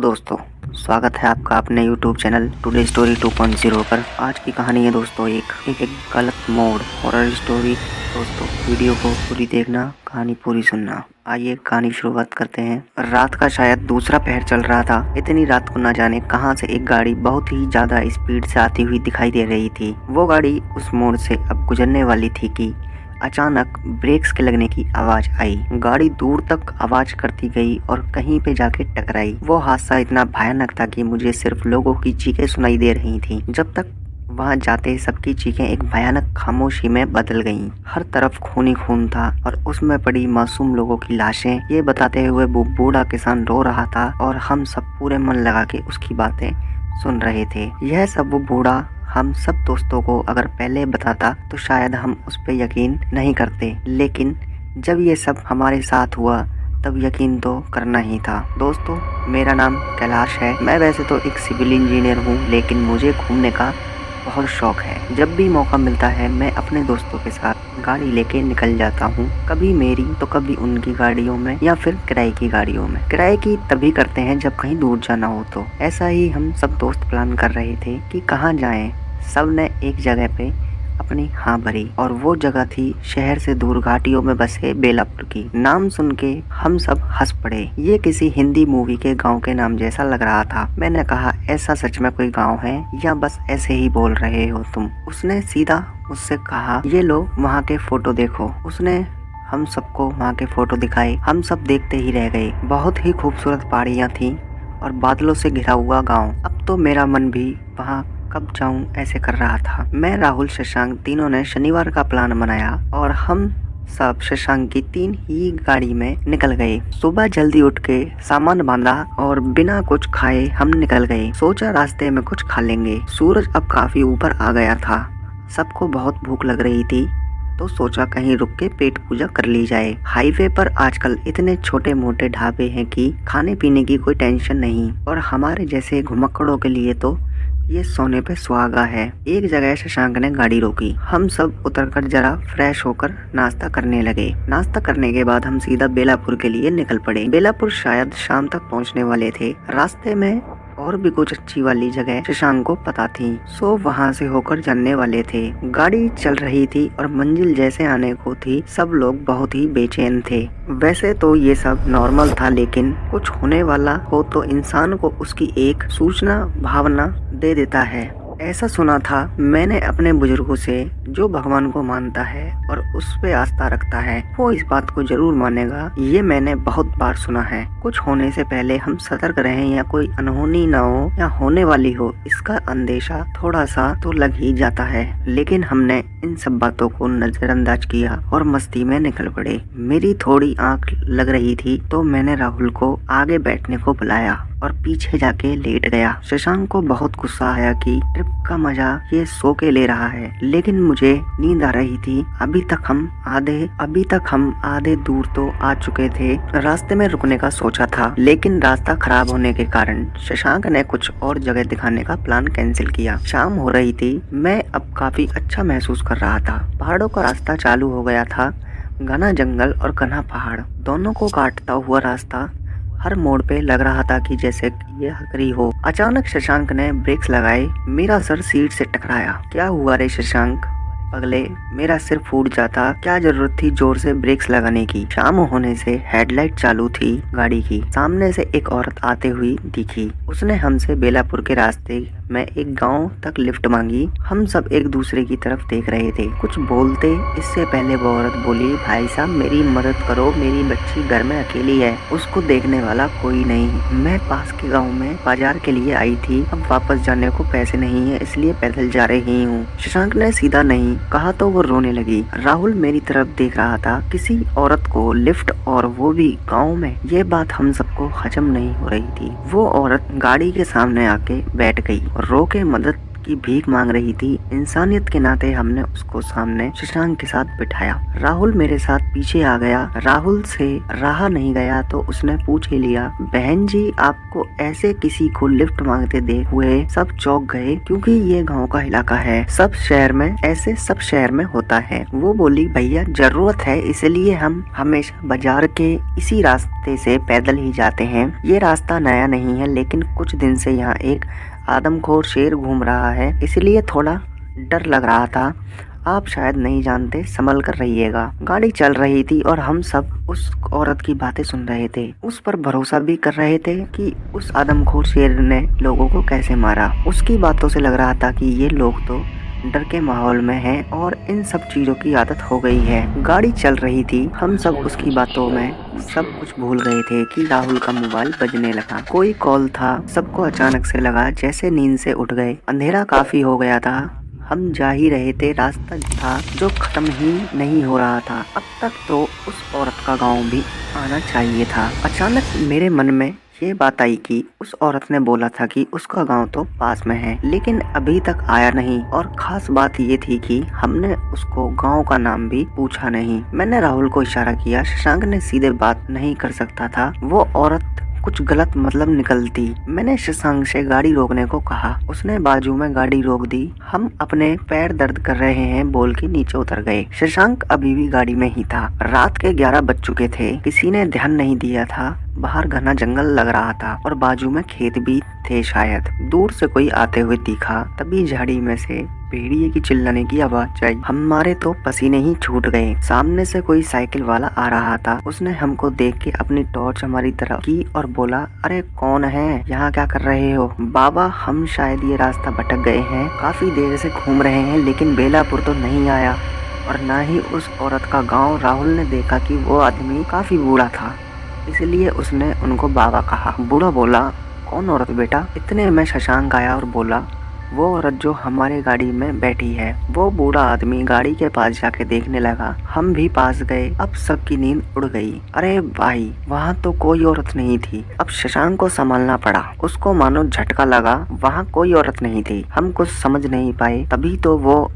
दोस्तों, स्वागत है आपका अपने YouTube चैनल टुडे स्टोरी 2.0 पर। आज की कहानी है दोस्तों एक गलत मोड़ हॉरर स्टोरी। दोस्तों वीडियो को पूरी देखना, कहानी पूरी सुनना। आइए कहानी शुरुआत करते हैं। रात का शायद दूसरा पहर चल रहा था। इतनी रात को न जाने कहां से एक गाड़ी बहुत ही ज्यादा स्पीड से आती हुई दिखाई दे रही थी। वो गाड़ी उस मोड़ से अब गुजरने वाली थी कि अचानक ब्रेक्स के लगने की आवाज आई। गाड़ी दूर तक आवाज करती गई और कहीं पे जाके टकराई। वो हादसा इतना भयानक था कि मुझे सिर्फ लोगों की चीखें सुनाई दे रही थीं। जब तक वहां जाते सबकी चीखें एक भयानक खामोशी में बदल गईं। हर तरफ खून ही खून था और उसमें पड़ी मासूम लोगों की लाशें। ये बताते हुए वो बूढ़ा किसान रो रहा था और हम सब पूरे मन लगा के उसकी बातें सुन रहे थे। यह सब वो बूढ़ा हम सब दोस्तों को अगर पहले बताता तो शायद हम उस पर यकीन नहीं करते, लेकिन जब ये सब हमारे साथ हुआ तब यकीन तो करना ही था। दोस्तों मेरा नाम कैलाश है। मैं वैसे तो एक सिविल इंजीनियर हूँ, लेकिन मुझे घूमने का बहुत शौक है। जब भी मौका मिलता है मैं अपने दोस्तों के साथ गाड़ी लेके निकल जाता हूँ। कभी मेरी तो कभी उनकी गाड़ियों में या फिर किराए की गाड़ियों में। किराए की तभी करते हैं जब कहीं दूर जाना हो तो। ऐसा ही हम सब दोस्त प्लान कर रहे थे कि कहाँ जाएं। सब ने एक जगह पे अपनी हाँ भरी और वो जगह थी शहर से दूर घाटियों में बसे बेलापुर की। नाम सुन के हम सब हंस पड़े। ये किसी हिंदी मूवी के गांव के नाम जैसा लग रहा था। मैंने कहा, ऐसा सच में कोई गांव है या बस ऐसे ही बोल रहे हो तुम? उसने सीधा मुझसे कहा, ये लो वहाँ के फोटो देखो। उसने हम सबको वहाँ के फोटो दिखाए। हम सब देखते ही रह गए। बहुत ही खूबसूरत पहाड़ियाँ थी और बादलों से घिरा हुआ गाँव। अब तो मेरा मन भी वहाँ कब जाऊं ऐसे कर रहा था। मैं, राहुल, शशांक तीनों ने शनिवार का प्लान बनाया और हम सब शशांक की 3 ही गाड़ी में निकल गए। सुबह जल्दी उठ के सामान बांधा और बिना कुछ खाए हम निकल गए। सोचा रास्ते में कुछ खा लेंगे। सूरज अब काफी ऊपर आ गया था। सबको बहुत भूख लग रही थी तो सोचा कहीं रुक के पेट पूजा कर ली जाए। हाईवे पर आजकल इतने छोटे मोटे ढाबे हैं कि खाने पीने की कोई टेंशन नहीं, और हमारे जैसे घुमक्कड़ों के लिए तो ये सोने पे सुहागा है। एक जगह शशांक ने गाड़ी रोकी। हम सब उतरकर जरा फ्रेश होकर नाश्ता करने लगे। नाश्ता करने के बाद हम सीधा बेलापुर के लिए निकल पड़े। बेलापुर शायद शाम तक पहुंचने वाले थे। रास्ते में और भी कुछ अच्छी वाली जगह शशांक को पता थी, सो वहां से होकर जाने वाले थे। गाड़ी चल रही थी और मंजिल जैसे आने को थी। सब लोग बहुत ही बेचैन थे। वैसे तो ये सब नॉर्मल था, लेकिन कुछ होने वाला हो तो इंसान को उसकी एक सूचना भावना दे देता है। ऐसा सुना था मैंने अपने बुजुर्गों से, जो भगवान को मानता है और उस पे आस्था रखता है वो इस बात को जरूर मानेगा। ये मैंने बहुत बार सुना है। कुछ होने से पहले हम सतर्क रहें या कोई अनहोनी ना हो या होने वाली हो, इसका अंदेशा थोड़ा सा तो लग ही जाता है। लेकिन हमने इन सब बातों को नजरअंदाज किया और मस्ती में निकल पड़े। मेरी थोड़ी आंख लग रही थी तो मैंने राहुल को आगे बैठने को बुलाया और पीछे जाके लेट गया। शशांक को बहुत गुस्सा आया कि ट्रिप का मजा ये सो के ले रहा है, लेकिन मुझे नींद आ रही थी। अभी तक हम आधे दूर तो आ चुके थे। रास्ते में रुकने का सोचा था, लेकिन रास्ता खराब होने के कारण शशांक ने कुछ और जगह दिखाने का प्लान कैंसिल किया। शाम हो रही थी। मैं अब काफी अच्छा महसूस कर रहा था। पहाड़ों का रास्ता चालू हो गया था। घना जंगल और घना पहाड़ दोनों को काटता हुआ रास्ता हर मोड़ पे लग रहा था कि जैसे ये आखिरी हो। अचानक शशांक ने ब्रेक्स लगाए। मेरा सर सीट से टकराया। क्या हुआ रे शशांक पगले, मेरा सिर फूट जाता। क्या जरूरत थी जोर से ब्रेक्स लगाने की? शाम होने से हेडलाइट चालू थी गाड़ी की। सामने से एक औरत आते हुई दिखी। उसने हमसे बेलापुर के रास्ते में एक गांव तक लिफ्ट मांगी। हम सब एक दूसरे की तरफ देख रहे थे, कुछ बोलते इससे पहले वो औरत बोली, भाई साहब मेरी मदद करो, मेरी बच्ची घर में अकेली है, उसको देखने वाला कोई नहीं। मैं पास के गांव में बाजार के लिए आई थी, अब वापस जाने को पैसे नहीं है, इसलिए पैदल जा रही हूँ। शशांक ने सीधा नहीं कहा तो वो रोने लगी। राहुल मेरी तरफ देख रहा था। किसी औरत को लिफ्ट और वो भी गाँव में, ये बात हम सबको हजम नहीं हो रही थी। वो औरत गाड़ी के सामने आके बैठ गई और रो के मदद की भीख मांग रही थी। इंसानियत के नाते हमने उसको सामने शशांक के साथ बिठाया। राहुल मेरे साथ पीछे आ गया। राहुल से रहा नहीं गया तो उसने पूछ ही लिया, बहन जी आपको ऐसे किसी को लिफ्ट मांगते देख हुए सब चौंक गए, क्योंकि ये गांव का इलाका है, सब शहर में होता है। वो बोली, भैया जरूरत है इसलिए हम हमेशा बाजार के इसी रास्ते से पैदल ही जाते हैं। ये रास्ता नया नहीं है, लेकिन कुछ दिन से यहाँ एक आदमखोर शेर घूम रहा है, इसलिए थोड़ा डर लग रहा था। आप शायद नहीं जानते, संभल कर रहिएगा। गाड़ी चल रही थी और हम सब उस औरत की बातें सुन रहे थे, उस पर भरोसा भी कर रहे थे कि उस आदमखोर शेर ने लोगों को कैसे मारा। उसकी बातों से लग रहा था कि ये लोग तो डर के माहौल में हैं और इन सब चीजों की आदत हो गई है। गाड़ी चल रही थी, हम सब उसकी बातों में सब कुछ भूल गए थे कि राहुल का मोबाइल बजने लगा। कोई कॉल था, सबको अचानक से लगा जैसे नींद से उठ गए। अंधेरा काफी हो गया था, हम जा ही रहे थे, रास्ता था जो खत्म ही नहीं हो रहा था। अब तक तो उस औरत का गांव भी आना चाहिए था। अचानक मेरे मन में ये बात आई कि उस औरत ने बोला था कि उसका गांव तो पास में है, लेकिन अभी तक आया नहीं। और खास बात ये थी कि हमने उसको गांव का नाम भी पूछा नहीं। मैंने राहुल को इशारा किया, शशांक ने सीधे बात नहीं कर सकता था, वो औरत कुछ गलत मतलब निकलती। मैंने शशांक से गाड़ी रोकने को कहा, उसने बाजू में गाड़ी रोक दी। हम अपने पैर दर्द कर रहे हैं बोल के नीचे उतर गए। शशांक अभी भी गाड़ी में ही था। रात के 11 बज चुके थे, किसी ने ध्यान नहीं दिया था। बाहर घना जंगल लग रहा था और बाजू में खेत भी थे। शायद दूर से कोई आते हुए दिखा, तभी झाड़ी में से भेड़िए की चिल्लाने की आवाज आई। हमारे तो पसीने ही छूट गए। सामने से कोई साइकिल वाला आ रहा था, उसने हमको देख के अपनी टॉर्च हमारी तरफ की और बोला, अरे कौन है, यहाँ क्या कर रहे हो? बाबा हम शायद ये रास्ता भटक गए हैं, काफी देर से घूम रहे हैं, लेकिन बेलापुर तो नहीं आया और न ही उस औरत का गाँव। राहुल ने देखा कि वो आदमी काफी बूढ़ा था, इसलिए उसने उनको बाबा कहा। बूढ़ा बोला, कौन औरत बेटा? इतने में शशांक आया और बोला, वो औरत जो हमारे गाड़ी में बैठी है। वो बूढ़ा आदमी गाड़ी के पास जाके देखने लगा। हम भी पास गए। अब सबकी नींद उड़ गई। अरे भाई, वहाँ तो कोई औरत नहीं थी। अब शशांक को संभालना पड़ा, उसको मानो झटका लगा। वहाँ कोई औरत नहीं थी। हम कुछ समझ नहीं पाए। तभी तो वो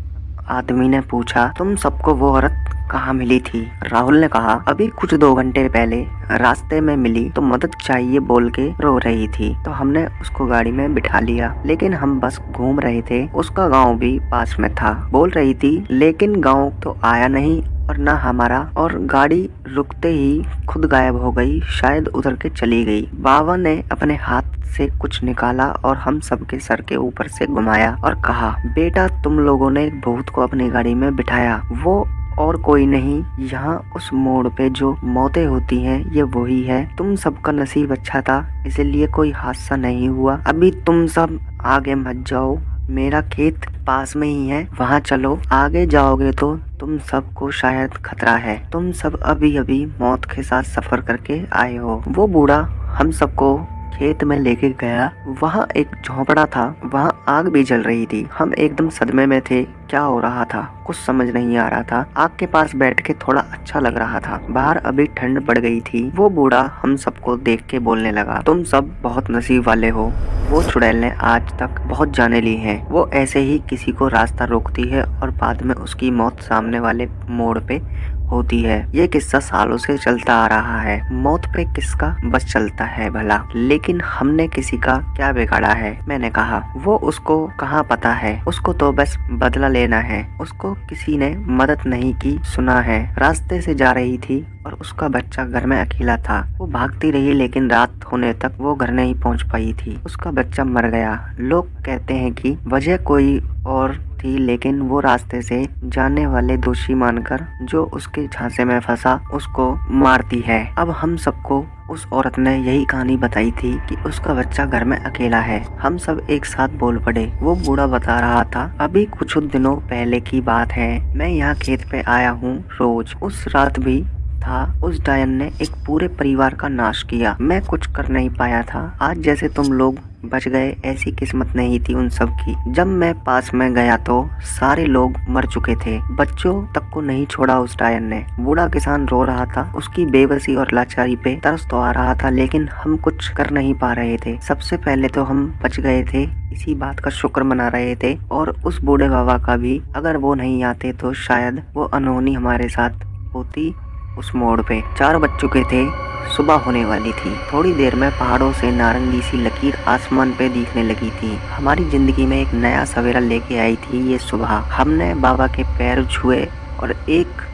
आदमी ने पूछा, तुम सबको वो औरत कहाँ मिली थी? राहुल ने कहा, अभी कुछ 2 घंटे पहले रास्ते में मिली तो मदद चाहिए बोल के रो रही थी, तो हमने उसको गाड़ी में बिठा लिया। लेकिन हम बस घूम रहे थे, उसका गांव भी पास में था बोल रही थी, लेकिन गांव तो आया नहीं और न हमारा, और गाड़ी रुकते ही खुद गायब हो गई, शायद उधर के चली गई। बाबा ने अपने हाथ से कुछ निकाला और हम सबके सर के ऊपर से घुमाया और कहा, बेटा तुम लोगों ने एक भूत को अपनी गाड़ी में बिठाया, वो और कोई नहीं। यहाँ उस मोड़ पे जो मौतें होती हैं ये वही है। तुम सबका नसीब अच्छा था, इसलिए कोई हादसा नहीं हुआ। अभी तुम सब आगे मत जाओ, मेरा खेत पास में ही है, वहाँ चलो। आगे जाओगे तो तुम सबको शायद खतरा है। तुम सब अभी अभी मौत के साथ सफर करके आए हो। वो बूढ़ा हम सबको खेत में लेके गया। वहाँ एक झोंपड़ा था, वहाँ आग भी जल रही थी। हम एकदम सदमे में थे, क्या हो रहा था कुछ समझ नहीं आ रहा था। आग के पास बैठ के थोड़ा अच्छा लग रहा था। बाहर अभी ठंड पड़ गई थी। वो बूढ़ा हम सबको देख के बोलने लगा, तुम सब बहुत नसीब वाले हो। वो चुड़ैल ने आज तक बहुत जाने ली हैं। वो ऐसे ही किसी को रास्ता रोकती है और बाद में उसकी मौत सामने वाले मोड़ पे होती है। ये किस्सा सालों से चलता आ रहा है। मौत पे किसका बस चलता है भला, लेकिन हमने किसी का क्या बिगाड़ा है? मैंने कहा, वो उसको कहाँ पता है, उसको तो बस बदला लेना है। उसको किसी ने मदद नहीं की सुना है। रास्ते से जा रही थी और उसका बच्चा घर में अकेला था। वो भागती रही, लेकिन रात होने तक वो घर नहीं पहुंच पाई थी। उसका बच्चा मर गया। लोग कहते हैं कि वजह कोई और थी, लेकिन वो रास्ते से जाने वाले दोषी मानकर जो उसके झांसे में फंसा उसको मारती है। अब हम सबको उस औरत ने यही कहानी बताई थी कि उसका बच्चा घर में अकेला है। हम सब एक साथ बोल पड़े। वो बूढ़ा बता रहा था, अभी कुछ दिनों पहले की बात है, मैं यहाँ खेत पे आया हूँ रोज। उस रात भी था, उस डायन ने एक पूरे परिवार का नाश किया। मैं कुछ कर नहीं पाया था। आज जैसे तुम लोग बच गए, ऐसी किस्मत नहीं थी उन सब की। जब मैं पास में गया तो सारे लोग मर चुके थे, बच्चों तक को नहीं छोड़ा उस टायर ने। बूढ़ा किसान रो रहा था, उसकी बेबसी और लाचारी पे तरस तो आ रहा था, लेकिन हम कुछ कर नहीं पा रहे थे। सबसे पहले तो हम बच गए थे, इसी बात का शुक्र मना रहे थे। और उस बूढ़े बाबा का भी, अगर वो नहीं आते तो शायद वो अनहोनी हमारे साथ होती। उस मोड़ पे 4 बज चुके थे, सुबह होने वाली थी। थोड़ी देर में पहाड़ों से नारंगी सी लकीर आसमान पे दिखने लगी थी। हमारी जिंदगी में एक नया सवेरा लेके आई थी ये सुबह। हमने बाबा के पैर छुए और एक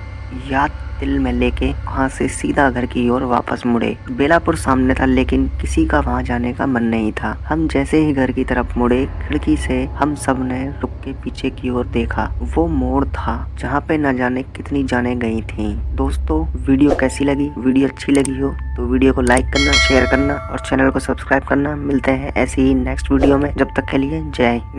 याद दिल में लेके वहाँ से सीधा घर की ओर वापस मुड़े। बेलापुर सामने था, लेकिन किसी का वहाँ जाने का मन नहीं था। हम जैसे ही घर की तरफ मुड़े, खिड़की से हम सब ने रुक के पीछे की ओर देखा। वो मोड़ था जहाँ पे न जाने कितनी जाने गई थी। दोस्तों, वीडियो कैसी लगी? वीडियो अच्छी लगी हो तो वीडियो को लाइक करना, शेयर करना और चैनल को सब्सक्राइब करना। मिलते हैं ऐसे ही नेक्स्ट वीडियो में, जब तक के लिए जय हिंद।